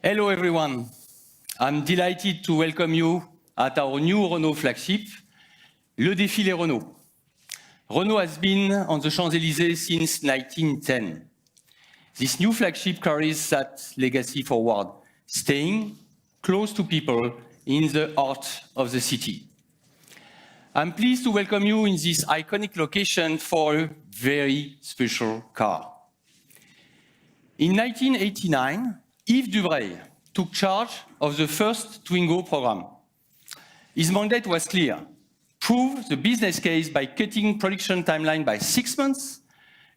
Hello everyone, I'm delighted to welcome you at our new Renault flagship, Le Défilé Renault. Renault has been on the Champs-Élysées since 1910. This new flagship carries that legacy forward, staying close to people in the heart of the city. I'm pleased to welcome you in this iconic location for a very special car. In 1989, Yves Dubreuil took charge of the first Twingo program. His mandate was clear: prove the business case by cutting production timeline by 6 months,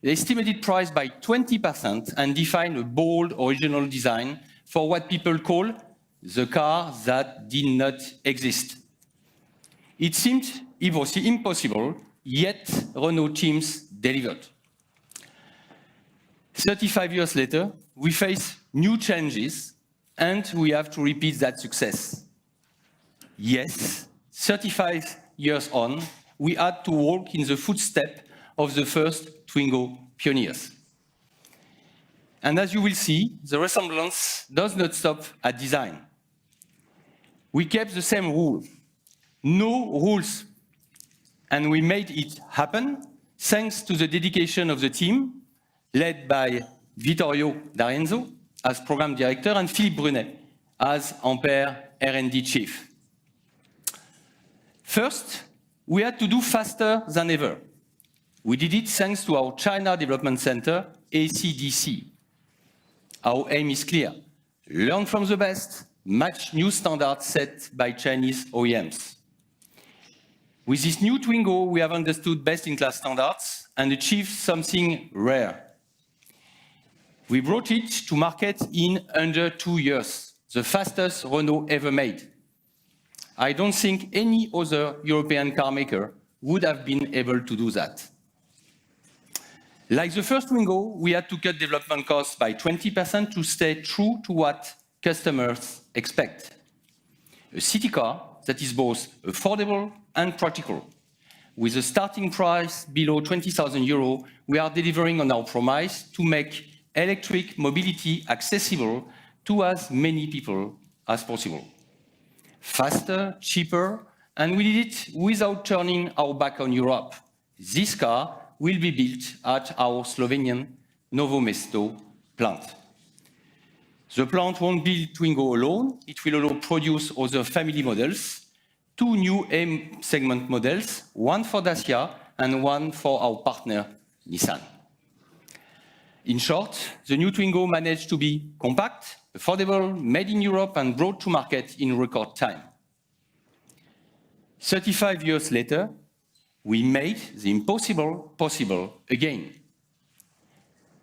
the estimated price by 20%, and define a bold original design for what people call the car that did not exist. It seemed impossible, yet Renault teams delivered. 35 years later, we face new challenges, and we have to repeat that success. Yes, 35 years on, we had to walk in the footsteps of the first Twingo pioneers. And as you will see, the resemblance does not stop at design. We kept the same rule: no rules. And we made it happen thanks to the dedication of the team, led by Vittorio as program director and Philippe Brunet as Ampere R&D chief. First, we had to do faster than ever. We did it thanks to our China Development Center, ACDC. Our aim is clear: learn from the best, match new standards set by Chinese OEMs. With this new Twingo, we have understood best-in-class standards and achieved something rare. We brought it to market in under 2 years, the fastest Renault ever made. I don't think any other European car maker would have been able to do that. Like the first Twingo, we had to cut development costs by 20% to stay true to what customers expect. A city car that is both affordable and practical. With a starting price below 20,000 euros, we are delivering on our promise to make electric mobility accessible to as many people as possible. Faster, cheaper, and we did it without turning our back on Europe. This car will be built at our Slovenian Novo Mesto plant. The plant won't build Twingo alone. It will also produce other family models, 2 new M-segment models, one for Dacia and one for our partner, Nissan. In short, the new Twingo managed to be compact, affordable, made in Europe, and brought to market in record time. 35 years later, we made the impossible possible again.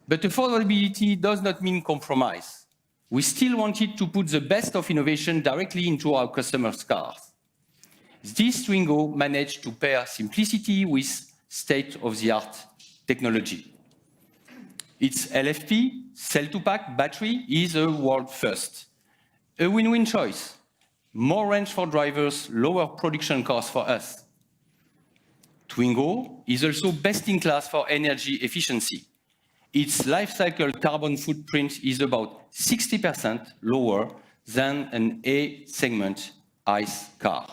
But affordability does not mean compromise. We still wanted to put the best of innovation directly into our customers' cars. This Twingo managed to pair simplicity with state-of-the-art technology. Its LFP, cell-to-pack battery, is a world first. A win-win choice. More range for drivers, lower production costs for us. Twingo is also best in class for energy efficiency. Its life cycle carbon footprint is about 60% lower than an A-segment ICE car.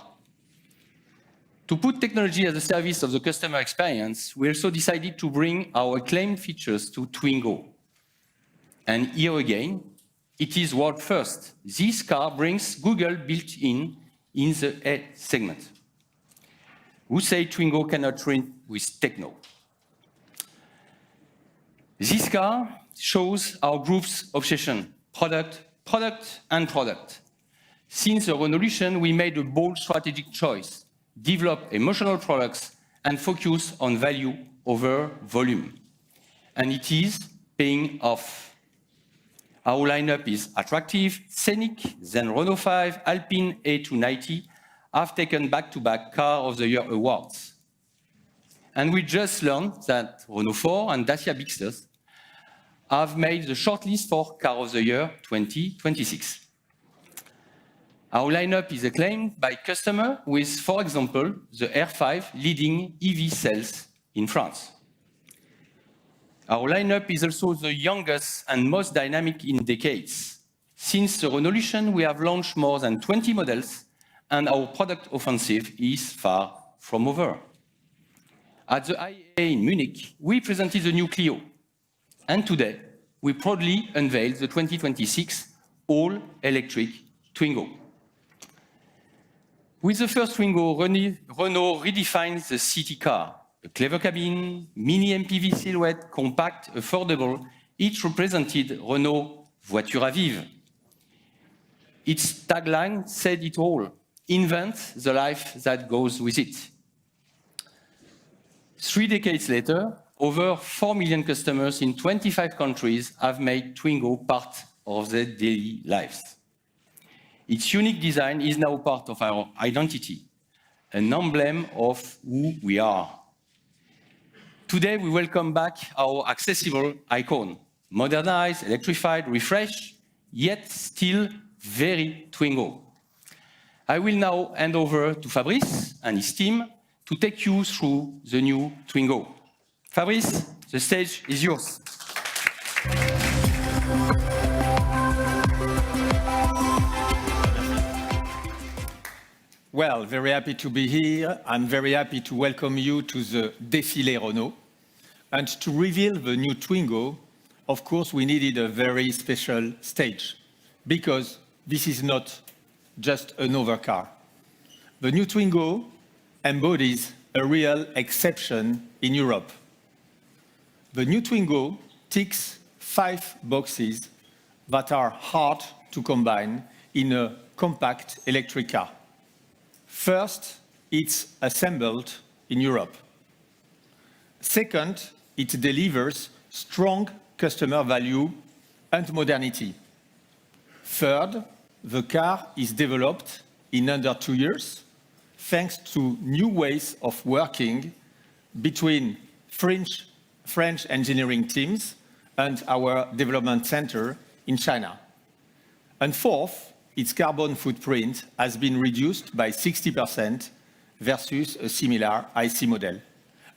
To put technology at the service of the customer experience, we also decided to bring our acclaimed features to Twingo. And here again, it is world first. This car brings Google built-in the A segment. Who say Twingo cannot win with techno? This car shows our group's obsession: product, product, and product. Since the Renaulution, we made a bold strategic choice: develop emotional products and focus on value over volume. And it is paying off. Our lineup is attractive. Scenic, then Renault 5, Alpine A290 have taken back-to-back Car of the Year awards. And we just learned that Renault 4 and Dacia Bigsters have made the shortlist for Car of the Year 2026. Our lineup is acclaimed by customers with, for example, the R5 leading EV sales in France. Our lineup is also the youngest and most dynamic in decades. Since the Renaulution, we have launched more than 20 models, and our product offensive is far from over. At the IAA in Munich, we presented the new Clio, and today, we proudly unveiled the 2026 all-electric Twingo. With the first Twingo, Renault redefines the city car. A clever cabin, mini MPV silhouette, compact, affordable, each represented Renault Voiture à Vivre. Its tagline said it all: invent the life that goes with it. 3 decades later, over 4 million customers in 25 countries have made Twingo part of their daily lives. Its unique design is now part of our identity, an emblem of who we are. Today, we welcome back our accessible icon, modernized, electrified, refreshed, yet still very Twingo. I will now hand over to Fabrice and his team to take you through the new Twingo. Fabrice, the stage is yours. Well, very happy to be here. I'm very happy to welcome you to the Défilé Renault. And to reveal the new Twingo, of course, we needed a very special stage, because this is not just another car. The new Twingo embodies a real exception in Europe. The new Twingo ticks 5 boxes that are hard to combine in a compact electric car. First, it's assembled in Europe. Second, it delivers strong customer value and modernity. Third, the car is developed in under 2 years, thanks to new ways of working between French engineering teams and our development center in China. And fourth, its carbon footprint has been reduced by 60% versus a similar IC model.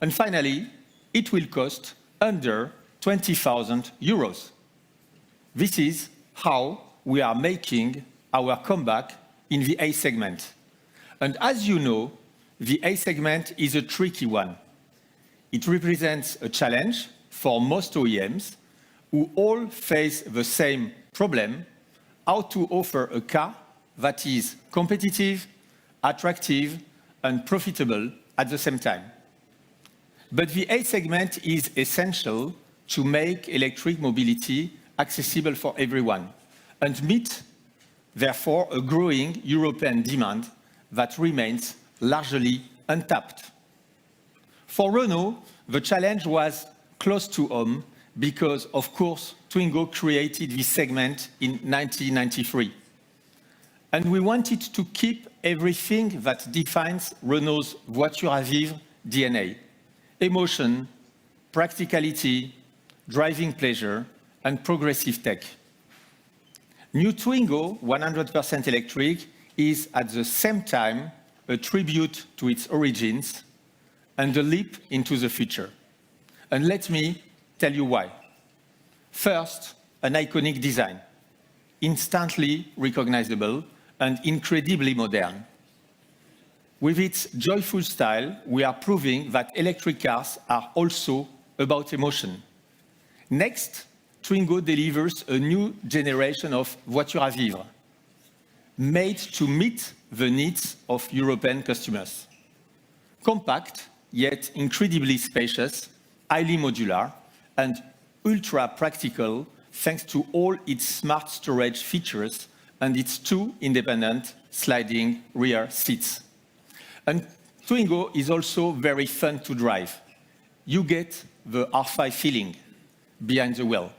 And finally, it will cost under 20,000 euros. This is how we are making our comeback in the A segment. And as you know, the A segment is a tricky one. It represents a challenge for most OEMs who all face the same problem: how to offer a car that is competitive, attractive, and profitable at the same time. But the A segment is essential to make electric mobility accessible for everyone and meet, therefore, a growing European demand that remains largely untapped. For Renault, the challenge was close to home because, of course, Twingo created this segment in 1993. And we wanted to keep everything that defines Renault's Voiture à Vivre DNA: emotion, practicality, driving pleasure, and progressive tech. New Twingo, 100% electric, is at the same time a tribute to its origins and a leap into the future. And let me tell you why. First, an iconic design, instantly recognizable and incredibly modern. With its joyful style, we are proving that electric cars are also about emotion. Next, Twingo delivers a new generation of Voiture à Vivre, made to meet the needs of European customers. Compact, yet incredibly spacious, highly modular, and ultra-practical thanks to all its smart storage features and its 2 independent sliding rear seats. And Twingo is also very fun to drive. You get the R5 feeling behind the wheel.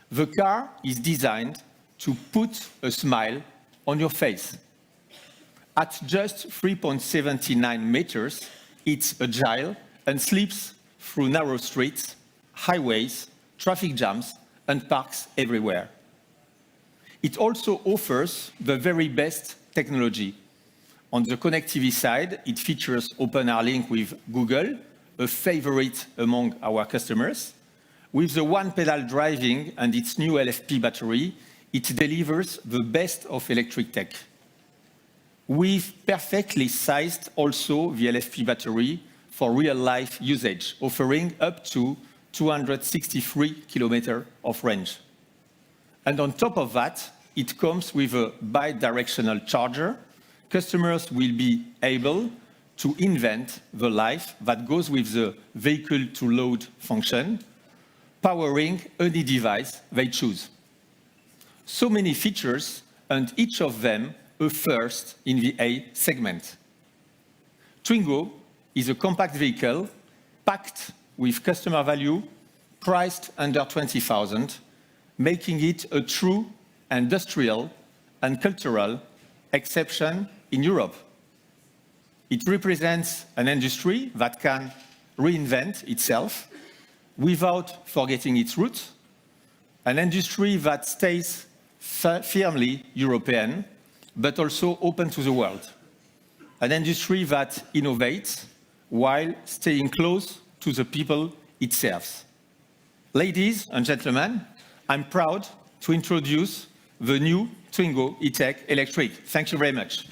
The car is designed to put a smile on your face. At just 3.79 meters, it's agile and slips through narrow streets, highways, traffic jams, and parks everywhere. It also offers the very best technology. On the connectivity side, it features OpenR Link with Google, a favorite among our customers. With the one-pedal driving and its new LFP battery, it delivers the best of electric tech. We've perfectly sized also the LFP battery for real-life usage, offering up to 263 kilometers of range. And on top of that, it comes with a bi-directional charger. Customers will be able to invent the life that goes with the vehicle-to-load function, powering any device they choose. So many features, and each of them a first in the A segment. Twingo is a compact vehicle packed with customer value, priced under 20,000, making it a true industrial and cultural exception in Europe. It represents an industry that can reinvent itself without forgetting its roots, an industry that stays firmly European, but also open to the world, an industry that innovates while staying close to the people it serves. Ladies and gentlemen, I'm proud to introduce the new Twingo E-Tech Electric. Thank you very much.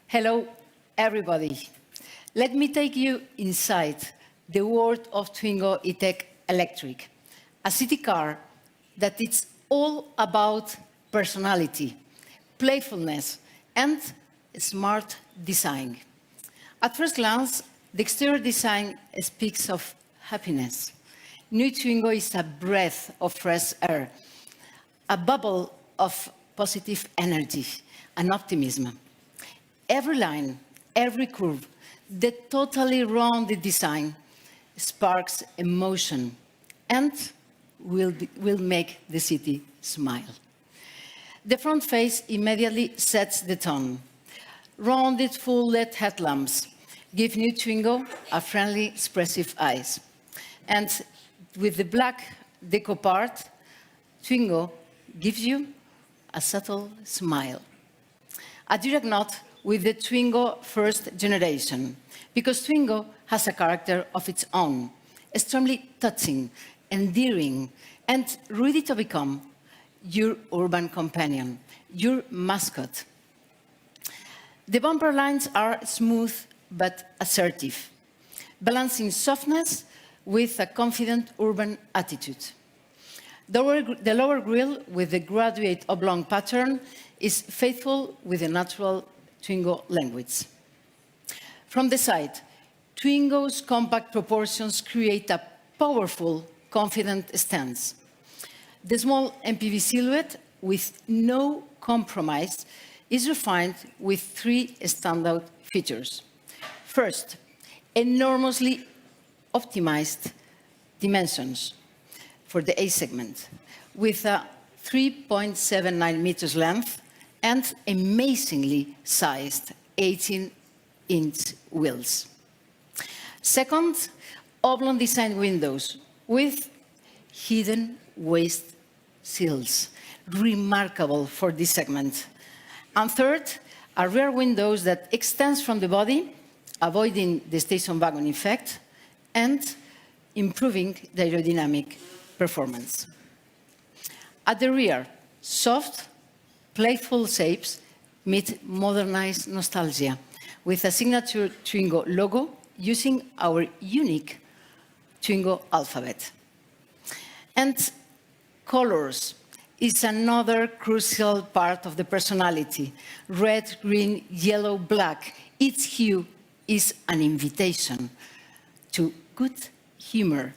Hello, everybody. Let me take you inside the world of Twingo E-Tech Electric, a city car that is all about personality, playfulness, and smart design. At first glance, the exterior design speaks of happiness. New Twingo is a breath of fresh air, a bubble of positive energy and optimism. Every line, every curve, the totally rounded design sparks emotion and will make the city smile. The front face immediately sets the tone. Rounded full LED headlamps give New Twingo a friendly, expressive eyes. And with the black deco part, Twingo gives you a subtle smile. A direct nod with the Twingo first generation, because Twingo has a character of its own, extremely touching, endearing, and ready to become your urban companion, your mascot. The bumper lines are smooth but assertive, balancing softness with a confident urban attitude. The lower grille with the graduate oblong pattern is faithful with the natural Twingo language. From the side, Twingo's compact proportions create a powerful, confident stance. The small MPV silhouette, with no compromise, is refined with three standout features. First, enormously optimized dimensions for the A segment, with a 3.79 meters length and amazingly sized 18-inch wheels. Second, oblong design windows with hidden waist sills, remarkable for this segment. And third, a rear windows that extends from the body, avoiding the station wagon effect and improving the aerodynamic performance. At the rear, soft, playful shapes meet modernized nostalgia with a signature Twingo logo using our unique Twingo alphabet. And colors is another crucial part of the personality. Red, green, yellow, black. Each hue is an invitation to good humor.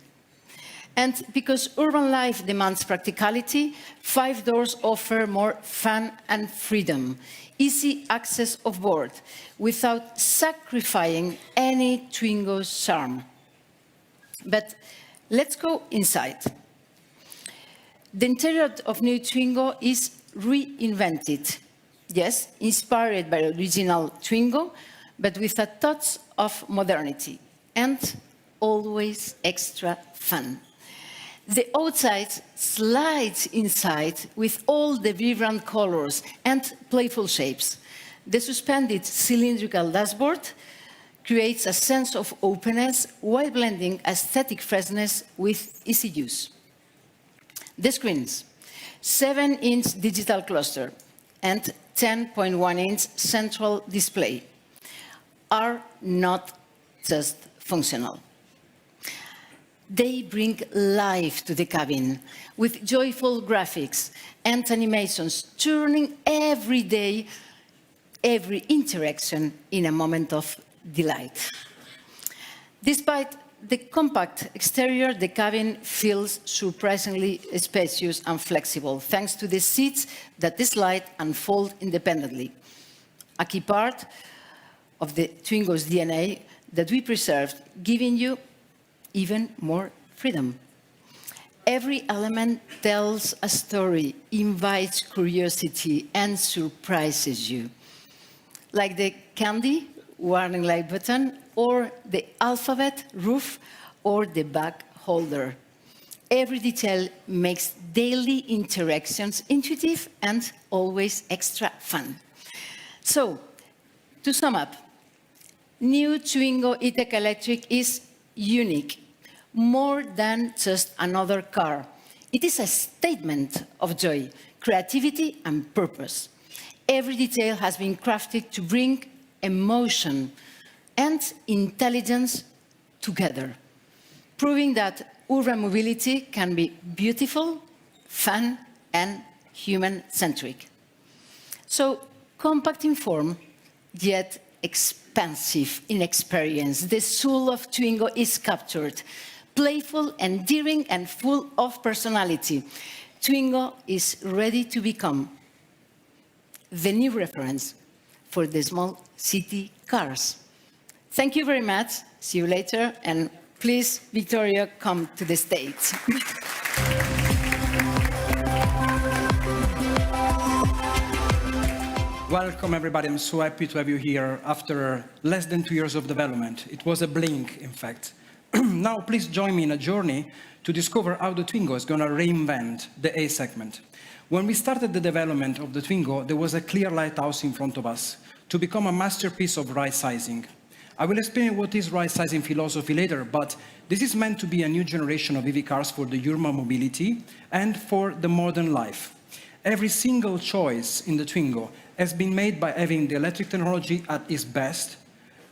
And because urban life demands practicality, 5 doors offer more fun and freedom, easy access of board, without sacrificing any Twingo's charm. But let's go inside. The interior of new Twingo is reinvented. Yes, inspired by the original Twingo, but with a touch of modernity and always extra fun. The outside slides inside with all the vibrant colors and playful shapes. The suspended cylindrical dashboard creates a sense of openness while blending aesthetic freshness with easy use. The screens, 7-inch digital cluster and 10.1-inch central display are not just functional. They bring life to the cabin with joyful graphics and animations, turning every interaction in a moment of delight. Despite the compact exterior, the cabin feels surprisingly spacious and flexible, thanks to the seats that slide and fold independently. A key part of the Twingo's DNA that we preserved, giving you even more freedom. Every element tells a story, invites curiosity, and surprises you. Like the candy warning light button, or the alphabet roof, or the bag holder. Every detail makes daily interactions intuitive and always extra fun. So, to sum up, new Twingo E-Tech Electric is unique, more than just another car. It is a statement of joy, creativity, and purpose. Every detail has been crafted to bring emotion and intelligence together, proving that urban mobility can be beautiful, fun, and human-centric. So, compact in form, yet expansive in experience, the soul of Twingo is captured. Playful, endearing, and full of personality, Twingo is ready to become the new reference for the small city cars. Thank you very much. See you later. And please, Vittorio, come to the stage. Welcome, everybody. I'm so happy to have you here after less than 2 years of development. It was a blink, in fact. Now, please join me in a journey to discover how the Twingo is going to reinvent the A segment. When we started the development of the Twingo, there was a clear lighthouse in front of us to become a masterpiece of right-sizing. I will explain what is right-sizing philosophy later, but this is meant to be a new generation of EV cars for the urban mobility and for the modern life. Every single choice in the Twingo has been made by having the electric technology at its best,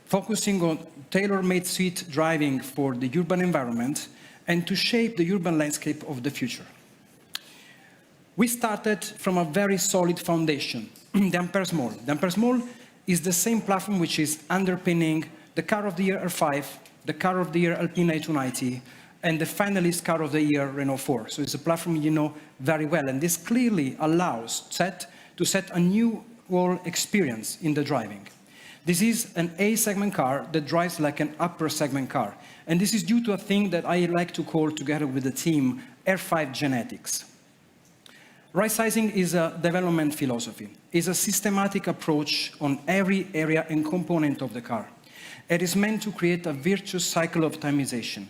focusing on tailor-made seat driving for the urban environment and to shape the urban landscape of the future. We started from a very solid foundation, the Ampere Small. The Ampere Small is the same platform which is underpinning the Car of the Year R5, the Car of the Year Alpine A290, and the finalist Car of the Year Renault 4. So it's a platform you know very well, and this clearly allows to set a new whole experience in the driving. This is an A-segment car that drives like an upper-segment car. And this is due to a thing that I like to call, together with the team, R5 genetics. Right-sizing is a development philosophy. It's a systematic approach on every area and component of the car. It is meant to create a virtuous cycle of optimization.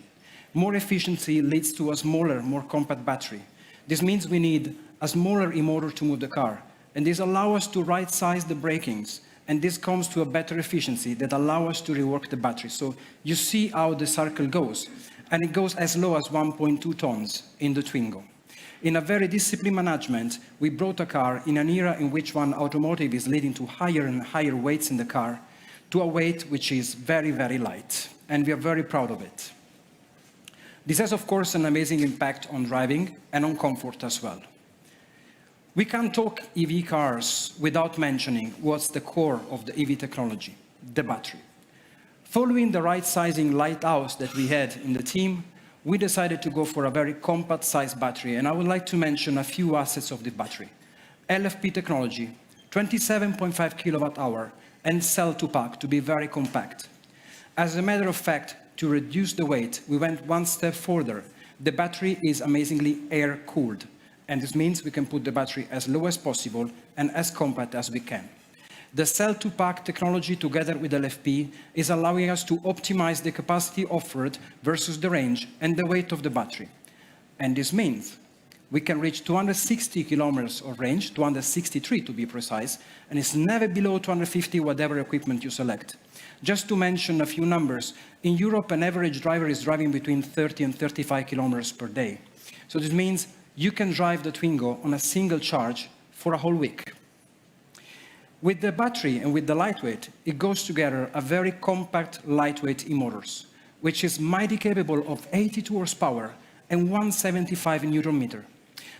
More efficiency leads to a smaller, more compact battery. This means we need a smaller e-motor to move the car. And this allows us to right-size the brakings. And this comes to a better efficiency that allows us to rework the battery. So you see how the circle goes. And it goes as low as 1.2 tons in the Twingo. In a very disciplined management, we brought a car in an era in which automotive is leading to higher and higher weights in the car, to a weight which is very, very light. And we are very proud of it. This has, of course, an amazing impact on driving and on comfort as well. We can't talk EV cars without mentioning what's the core of the EV technology, the battery. Following the right sizing lighthouse that we had in the team, we decided to go for a very compact size battery, and I would like to mention a few assets of the battery. LFP technology, 27.5 kilowatt hour, and cell to pack to be very compact. As a matter of fact, to reduce the weight, we went one step further. The battery is amazingly air-cooled, and this means we can put the battery as low as possible and as compact as we can. The cell-to-pack technology together with LFP is allowing us to optimize the capacity offered versus the range and the weight of the battery. And this means we can reach 260 kilometers of range, 263 to be precise, and it's never below 250 whatever equipment you select. Just to mention a few numbers, in Europe an average driver is driving between 30 and 35 kilometers per day. So this means you can drive the Twingo on a single charge for a whole week. With the battery and with the lightweight, it goes together a very compact, lightweight e-motors, which is mighty capable of 82 horsepower and 175 Nm.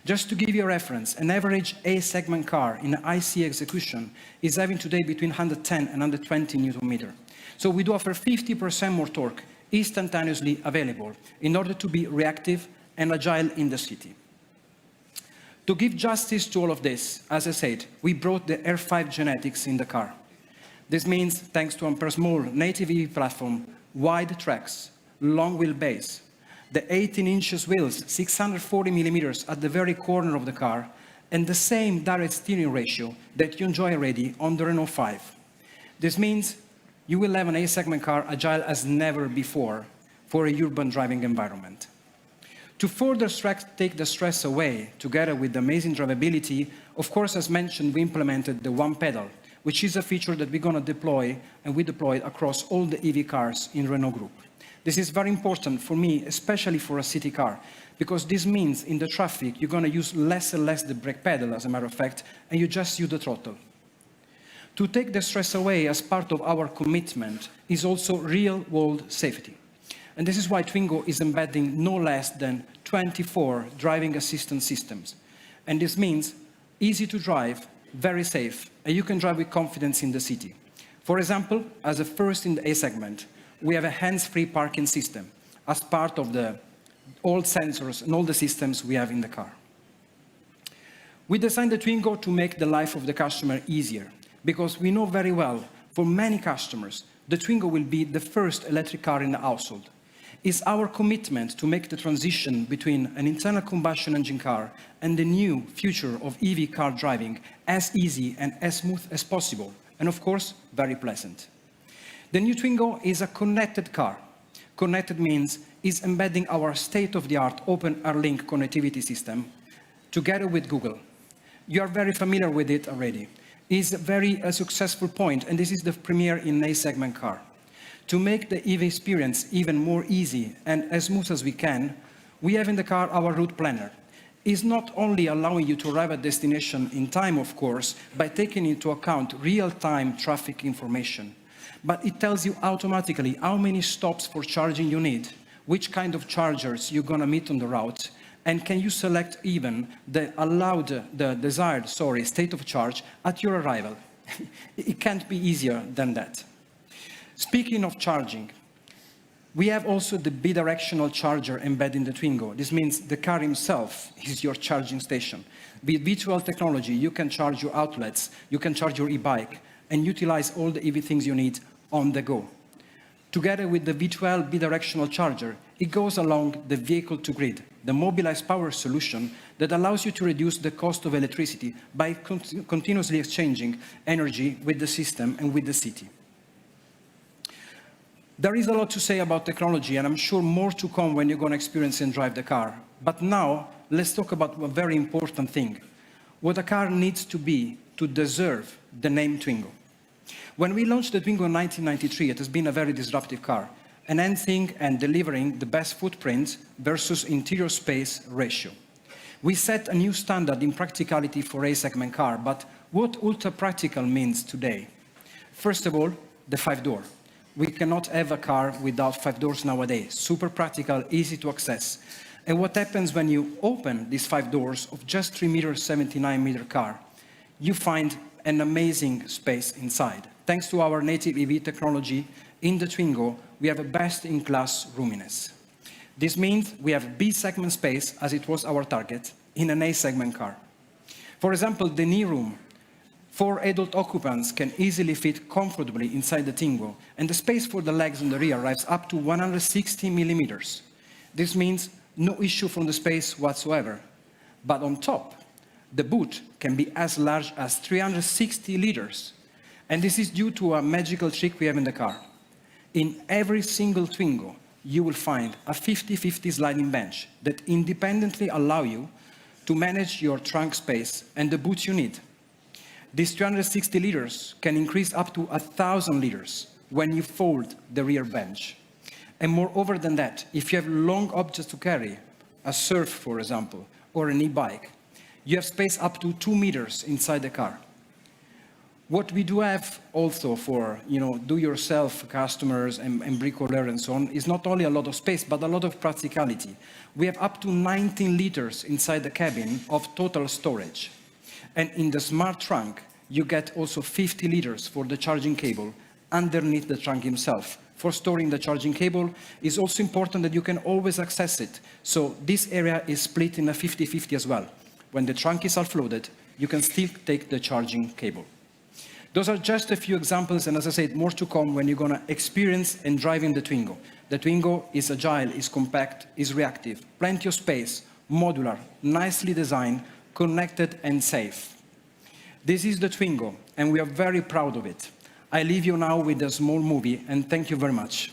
Just to give you a reference, an average A-segment car in an IC execution is having today between 110 and 120 Nm. So we do offer 50% more torque instantaneously available in order to be reactive and agile in the city. To give justice to all of this, as I said, we brought the R5 genetics in the car. This means, thanks to Ampere's small native EV platform, wide tracks, long wheelbase, the 18 inches wheels, 640 millimeters at the very corner of the car, and the same direct steering ratio that you enjoy already on the Renault 5. This means you will have an A-segment car agile as never before for a urban driving environment. To further take the stress away, together with the amazing drivability, of course, as mentioned, we implemented the one pedal, which is a feature that we're going to deploy, and we deployed across all the EV cars in Renault Group. This is very important for me, especially for a city car, because this means in the traffic, you're going to use less and less the brake pedal, as a matter of fact, and you just use the throttle. To take the stress away as part of our commitment is also real-world safety. And this is why Twingo is embedding no less than 24 driving assistance systems. And this means easy to drive, very safe, and you can drive with confidence in the city. For example, as a first in the A segment, we have a hands-free parking system as part of all sensors and all the systems we have in the car. We designed the Twingo to make the life of the customer easier, because we know very well, for many customers, the Twingo will be the first electric car in the household. It's our commitment to make the transition between an internal combustion engine car and the new future of EV car driving as easy and as smooth as possible, and of course, very pleasant. The new Twingo is a connected car. Connected means it's embedding our state-of-the-art open Airlink connectivity system together with Google. You are very familiar with it already. It's a very successful point, and this is the premiere in an A-segment car. To make the EV experience even more easy and as smooth as we can, we have in the car our route planner. It's not only allowing you to arrive at destination in time, of course, by taking into account real-time traffic information, but it tells you automatically how many stops for charging you need, which kind of chargers you're going to meet on the route, and can you select even the desired state of charge at your arrival. It can't be easier than that. Speaking of charging, we have also the bidirectional charger embedded in the Twingo. This means the car itself is your charging station. With V12 technology, you can charge your outlets, you can charge your e-bike, and utilize all the EV things you need on the go. Together with the V12 bidirectional charger, it goes along the vehicle-to-grid, the mobilized power solution that allows you to reduce the cost of electricity by continuously exchanging energy with the system and with the city. There is a lot to say about technology, and I'm sure more to come when you're going to experience and drive the car. But now, let's talk about a very important thing. What a car needs to be to deserve the name Twingo. When we launched the Twingo in 1993, it has been a very disruptive car, enhancing and delivering the best footprint versus interior space ratio. We set a new standard in practicality for A-segment car, but what ultra-practical means today? First of all, the 5-door. We cannot have a car without 5 doors nowadays. Super practical, easy to access. And what happens when you open these 5 doors of just 3 meters, 79 meter car? You find an amazing space inside. Thanks to our native EV technology, in the Twingo, we have a best-in-class roominess. This means we have B-segment space, as it was our target, in an A-segment car. For example, the knee room. 4 adult occupants can easily fit comfortably inside the Twingo, and the space for the legs on the rear arrives up to 160 millimeters. This means no issue from the space whatsoever. But on top, the boot can be as large as 360 liters. And this is due to a magical trick we have in the car. In every single Twingo, you will find a 50-50 sliding bench that independently allow you to manage your trunk space and the boots you need. These 360 liters can increase up to 1,000 liters when you fold the rear bench. And moreover than that, if you have long objects to carry, a surf, for example, or an e-bike, you have space up to 2 meters inside the car. What we do have also for do-yourself customers and bricoleurs and so on is not only a lot of space, but a lot of practicality. We have up to 19 liters inside the cabin of total storage. And in the smart trunk, you get also 50 liters for the charging cable underneath the trunk himself. For storing the charging cable, it's also important that you can always access it. So this area is split in a 50-50 as well. When the trunk is half-loaded, you can still take the charging cable. Those are just a few examples, and as I said, more to come when you're going to experience and drive in the Twingo. The Twingo is agile, is compact, is reactive, plenty of space, modular, nicely designed, connected and safe. This is the Twingo, and we are very proud of it. I leave you now with a small movie, and thank you very much.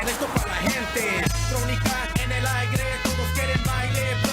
Esto pa' la gente, electrónica en el aire, todos quieren baile.